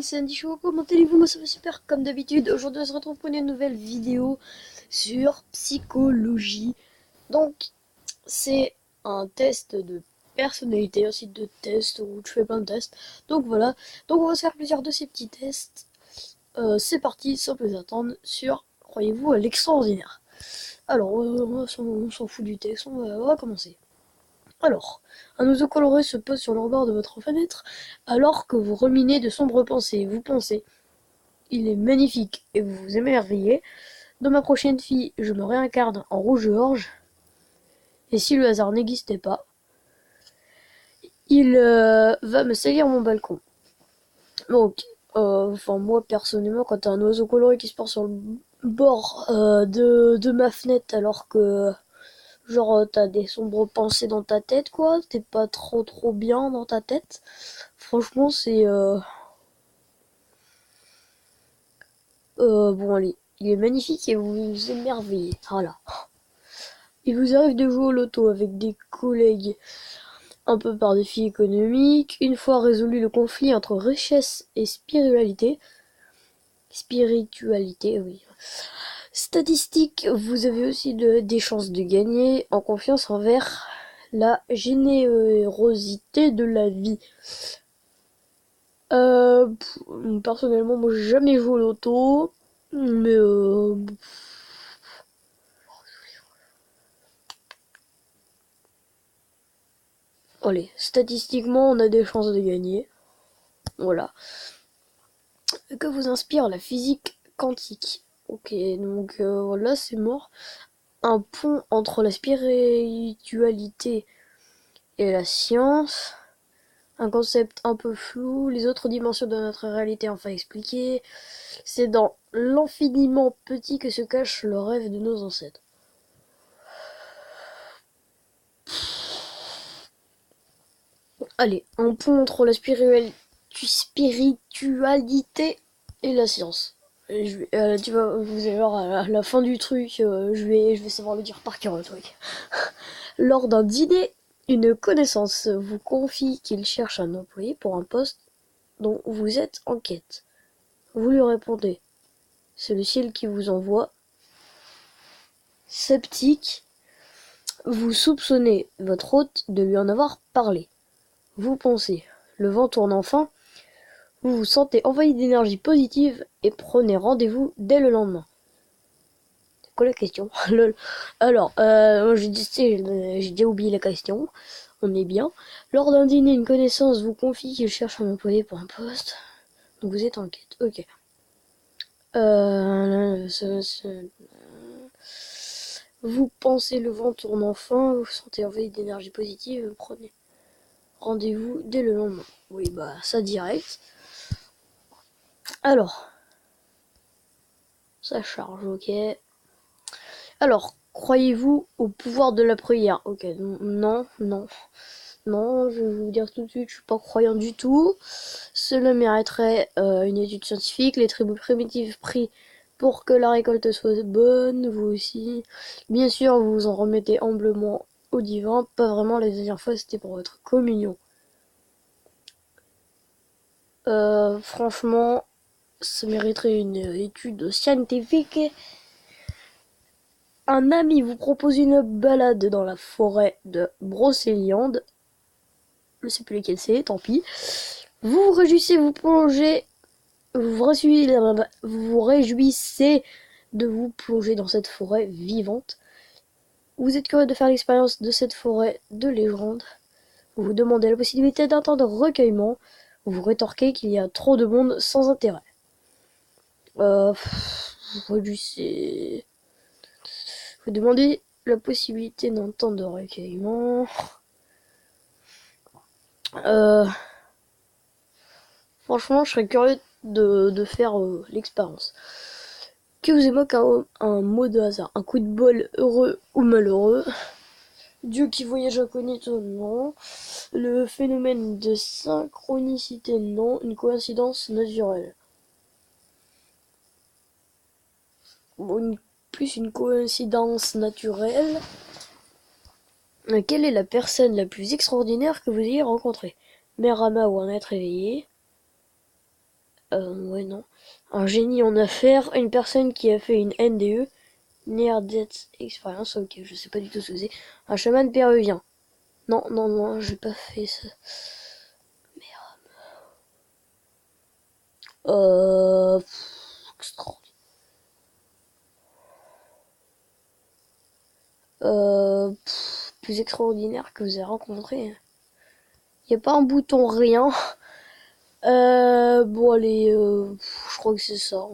C'est Andy Show, comment allez-vous? Moi ça va super comme d'habitude. Aujourd'hui on se retrouve pour une nouvelle vidéo sur psychologie. Donc c'est un test de personnalité, un site de test où tu fais plein de tests. Donc voilà, donc on va se faire plusieurs de ces petits tests. C'est parti, sans plus attendre, sur, croyez-vous, à l'extraordinaire. Alors on s'en fout du texte, on va commencer. Alors, un oiseau coloré se pose sur le rebord de votre fenêtre alors que vous ruminez de sombres pensées. Vous pensez: il est magnifique et vous vous émerveillez. Dans ma prochaine fille, je me réincarne en rouge-gorge. Et si le hasard n'existait pas, il va me salir mon balcon. Donc, moi personnellement, quand t'as un oiseau coloré qui se porte sur le bord de ma fenêtre alors que genre t'as des sombres pensées dans ta tête, quoi, t'es pas trop bien dans ta tête. Franchement, c'est bon, allez, il est magnifique et vous vous émerveillez. Voilà. Il vous arrive de jouer au loto avec des collègues un peu par défi économique. Une fois résolu le conflit entre richesse et spiritualité, oui. Statistique, vous avez aussi des chances de gagner en confiance envers la générosité de la vie. Personnellement, moi j'ai jamais joué au loto, mais allez, statistiquement, on a des chances de gagner. Voilà. Que vous inspire la physique quantique? Ok, donc voilà, c'est mort. Un pont entre la spiritualité et la science. Un concept un peu flou. Les autres dimensions de notre réalité enfin expliquées. C'est dans l'infiniment petit que se cache le rêve de nos ancêtres. Allez, un pont entre la spiritualité et la science. Tu vas, vous allez voir à la fin du truc, je vais savoir le dire par cœur le truc. Lors d'un dîner, une connaissance vous confie qu'il cherche un employé pour un poste dont vous êtes en quête. Vous lui répondez: c'est le ciel qui vous envoie. Sceptique, vous soupçonnez votre hôte de lui en avoir parlé. Vous pensez: le vent tourne enfin. Vous vous sentez envahi d'énergie positive et prenez rendez-vous dès le lendemain. C'est quoi la question? Lol. Alors, j'ai déjà oublié la question. On est bien. Lors d'un dîner, une connaissance vous confie qu'il cherche un employé pour un poste. Donc vous êtes en quête. Ok. Vous pensez le vent tourne enfin, vous vous sentez envahi d'énergie positive, prenez rendez-vous dès le lendemain. Oui, bah ça direct. Alors, ça charge, ok. Alors, croyez-vous au pouvoir de la prière? Ok, non, non. Non, je vais vous dire tout de suite, je suis pas croyant du tout. Cela mériterait une étude scientifique. Les tribus primitives prient pour que la récolte soit bonne, vous aussi. Bien sûr, vous vous en remettez humblement au divin. Pas vraiment, la dernière fois c'était pour votre communion. Franchement, ça mériterait une étude scientifique. Un ami vous propose une balade dans la forêt de Brocéliande. Je sais plus lesquels c'est, tant pis. Vous vous réjouissez, vous plongez, vous réjouissez de vous plonger dans cette forêt vivante. Vous êtes curieux de faire l'expérience de cette forêt de légende. Vous vous demandez la possibilité d'un temps de recueillement. Vous rétorquez qu'il y a trop de monde sans intérêt. Vous réjouissez. Vous demandez la possibilité d'un temps de recueillement. Euh, Franchement, je serais curieux de faire l'expérience. Que vous évoque un mot de hasard, un coup de bol heureux ou malheureux, Dieu qui voyage incognito, non, le phénomène de synchronicité, non, une coïncidence naturelle. Bon, plus une coïncidence naturelle. Quelle est la personne la plus extraordinaire que vous ayez rencontrée? Mère Rama ou un être éveillé? Ouais, non. Un génie en affaires, une personne qui a fait une NDE, Near Death Experience, ok, je sais pas du tout ce que c'est. Un chaman péruvien. Non, non, non, j'ai pas fait ça. Euh... Extraordinaire. Plus extraordinaire que vous avez rencontré. Y a pas un bouton rien. Bon allez, je crois que c'est ça.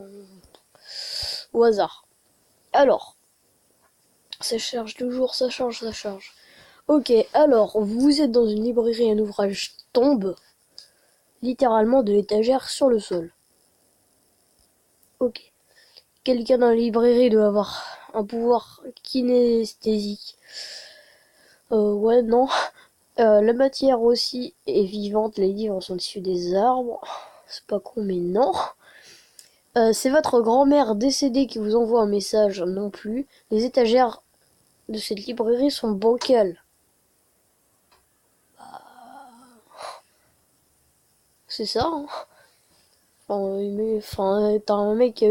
Au hasard. Alors, ça charge toujours, ça charge, ça charge. Ok, alors, vous êtes dans une librairie, un ouvrage tombe littéralement de l'étagère sur le sol. Ok. Quelqu'un dans la librairie doit avoir un pouvoir kinesthésique. Ouais, non. La matière aussi est vivante, les livres sont issus des arbres. C'est pas con, mais non. C'est votre grand-mère décédée qui vous envoie un message, non plus. Les étagères de cette librairie sont bancales. C'est ça, hein. T'as un mec qui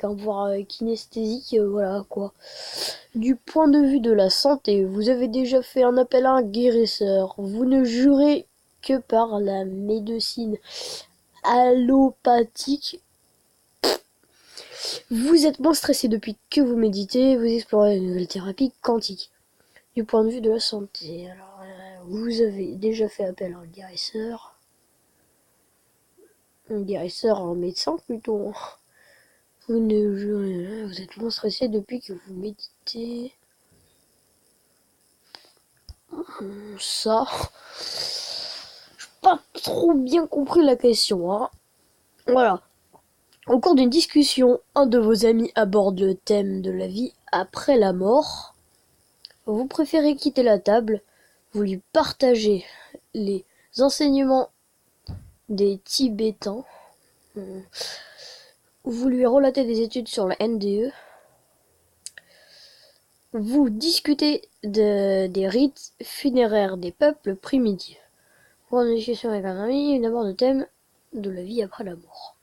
a un pouvoir kinesthésique, voilà quoi. Du point de vue de la santé, vous avez déjà fait un appel à un guérisseur. Vous ne jurez que par la médecine allopathique. Vous êtes moins stressé depuis que vous méditez, vous explorez une nouvelle thérapie quantique. Du point de vue de la santé, alors vous avez déjà fait appel à un guérisseur. Un guérisseur, un médecin plutôt. Vous ne jurez, vous êtes moins stressé depuis que vous méditez. Ça, j'ai pas trop bien compris la question, hein. Voilà. Au cours d'une discussion, un de vos amis aborde le thème de la vie après la mort. Vous préférez quitter la table, vous lui partagez les enseignements des Tibétains, vous lui relatez des études sur la NDE, vous discutez des rites funéraires des peuples primitifs. Pour une discussion avec un ami, il aborde le thème de la vie après la mort.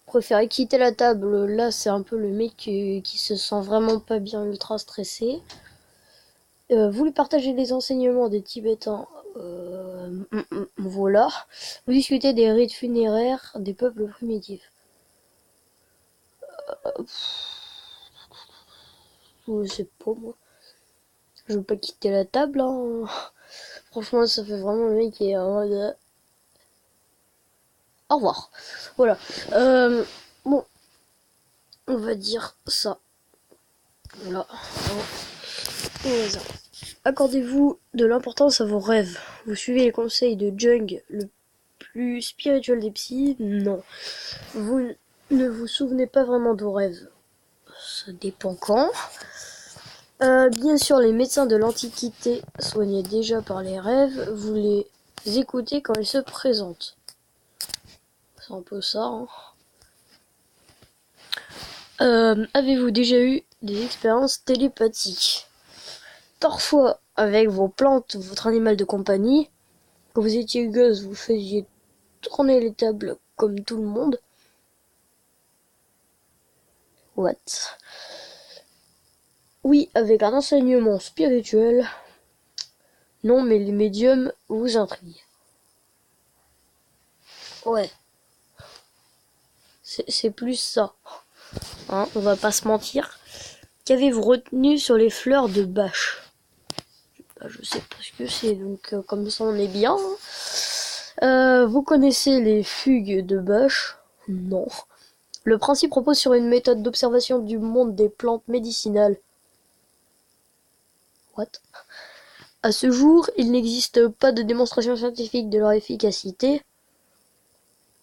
Préférez quitter la table, là c'est un peu le mec qui se sent vraiment pas bien, ultra stressé. Vous lui partagez les enseignements des Tibétains, voilà. Vous discutez des rites funéraires des peuples primitifs. Je sais pas moi. Je veux pas quitter la table, hein. Franchement, ça fait vraiment le mec qui est en mode... Au revoir. Voilà. Bon, on va dire ça. Voilà. Au hasard. Accordez-vous de l'importance à vos rêves. Vous suivez les conseils de Jung, le plus spirituel des psys? Non. Vous ne vous souvenez pas vraiment de vos rêves? Ça dépend quand. Bien sûr, les médecins de l'Antiquité soignaient déjà par les rêves. Vous les écoutez quand ils se présentent. C'est un peu ça, hein. Avez-vous déjà eu des expériences télépathiques? Parfois, avec vos plantes, votre animal de compagnie. Quand vous étiez gosse, vous faisiez tourner les tables comme tout le monde. What? Oui, avec un enseignement spirituel. Non, mais les médiums vous intriguent. Ouais. C'est plus ça. Hein, on va pas se mentir. Qu'avez-vous retenu sur les fleurs de Bach? Je sais pas ce que c'est, donc comme ça on est bien. Vous connaissez les fugues de Bach? Non. Le principe repose sur une méthode d'observation du monde des plantes médicinales. What? À ce jour, il n'existe pas de démonstration scientifique de leur efficacité.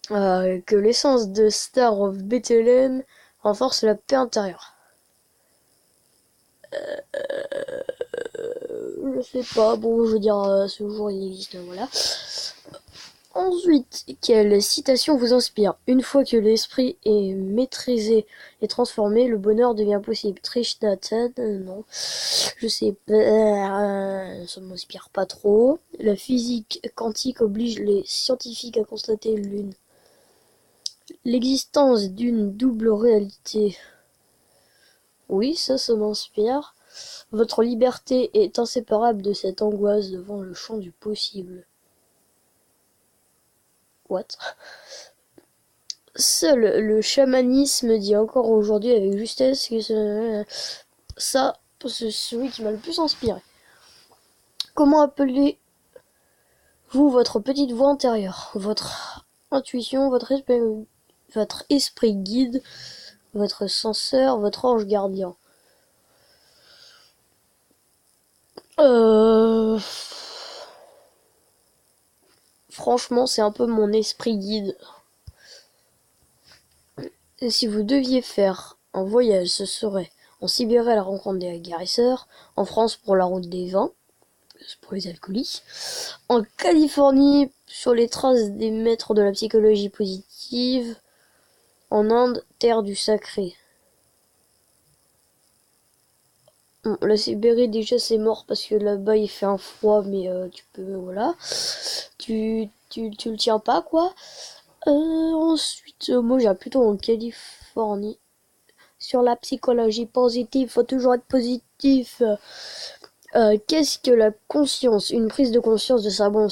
Que l'essence de Star of Bethlehem renforce la paix intérieure. Je sais pas, bon, je veux dire, ce jour il existe, voilà. Ensuite, quelle citation vous inspire? Une fois que l'esprit est maîtrisé et transformé, le bonheur devient possible. Thich Nhat Hanh, non. Je sais pas, ça m'inspire pas trop. La physique quantique oblige les scientifiques à constater l'une. L'existence d'une double réalité. Oui, ça m'inspire. Votre liberté est inséparable de cette angoisse devant le champ du possible. What? Seul le chamanisme dit encore aujourd'hui avec justesse que ça, c'est celui qui m'a le plus inspiré. Comment appelez-vous votre petite voix intérieure, votre intuition, votre esprit guide, votre censeur, votre ange gardien? Franchement, c'est un peu mon esprit guide. Et si vous deviez faire un voyage, ce serait en Sibérie à la rencontre des guérisseurs, en France pour la route des vins, pour les alcooliques, en Californie sur les traces des maîtres de la psychologie positive, en Inde, terre du sacré. Bon, la Sibérie déjà c'est mort parce que là-bas il fait un froid, mais tu peux, voilà, tu le tiens pas quoi. Ensuite, moi j'ai plutôt en Californie. Sur la psychologie positive, faut toujours être positif. Qu'est-ce que la conscience? Une prise de conscience de sa bon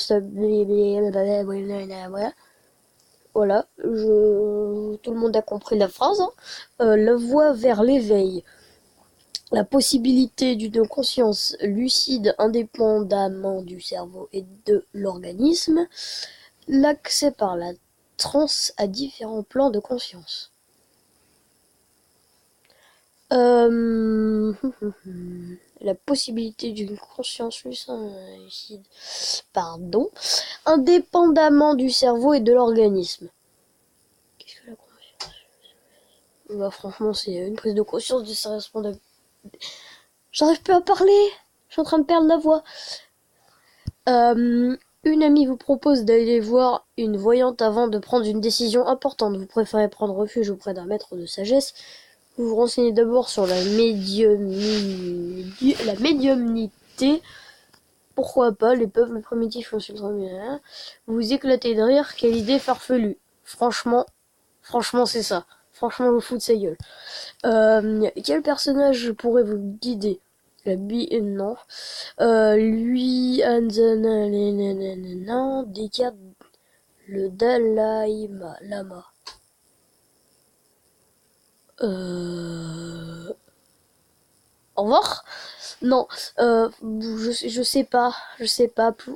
voilà, tout le monde a compris la phrase. Hein. La voie vers l'éveil. La possibilité d'une conscience lucide indépendamment du cerveau et de l'organisme. L'accès par la transe à différents plans de conscience. La possibilité d'une conscience lucide, pardon, indépendamment du cerveau et de l'organisme. Qu'est-ce que la conscience? Bah, franchement, c'est une prise de conscience de sa responsabilité. J'arrive plus à parler. Je suis en train de perdre la voix. Une amie vous propose d'aller voir une voyante avant de prendre une décision importante. Vous préférez prendre refuge auprès d'un maître de sagesse. Vous vous renseignez d'abord sur la médiumnité. Pourquoi pas, les peuples primitifs ont su le bien. Vous vous éclatez de rire, quelle idée farfelue. Franchement, c'est ça. Franchement, vous fout de sa gueule. Quel personnage pourrait vous guider? Non. Lui, Descartes, le Dalai Lama. Au revoir. Non, je sais pas,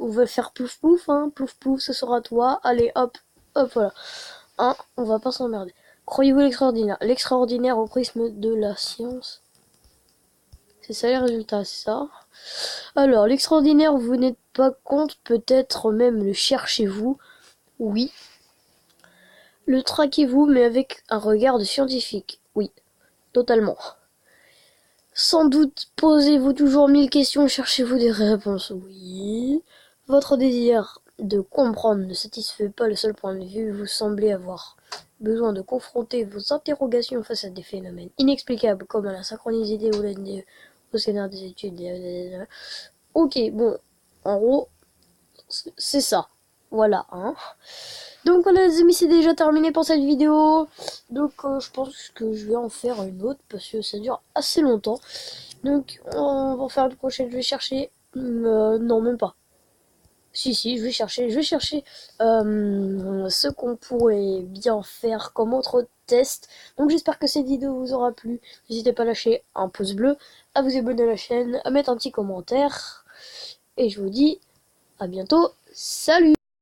on va faire plouf plouf, hein, plouf plouf, ce sera toi, allez hop, hop, voilà. Hein, on va pas s'emmerder. Croyez-vous l'extraordinaire au prisme de la science? C'est ça les résultats, c'est ça? Alors, l'extraordinaire, vous n'êtes pas compte, peut-être même le cherchez-vous? Oui. Le traquez-vous, mais avec un regard de scientifique? Oui, totalement. Sans doute posez-vous toujours 1000 questions, cherchez-vous des réponses? Oui. Votre désir de comprendre ne satisfait pas le seul point de vue, vous semblez avoir besoin de confronter vos interrogations face à des phénomènes inexplicables comme la synchronicité ou au scénario des études. Ok, bon, en gros, c'est ça. Voilà, hein. Donc voilà les amis, c'est déjà terminé pour cette vidéo. Donc je pense que je vais en faire une autre parce que ça dure assez longtemps. Donc on va en faire une prochaine, je vais chercher... non, même pas. Si, je vais chercher ce qu'on pourrait bien faire comme autre test. Donc j'espère que cette vidéo vous aura plu. N'hésitez pas à lâcher un pouce bleu, à vous abonner à la chaîne, à mettre un petit commentaire. Et je vous dis à bientôt. Salut!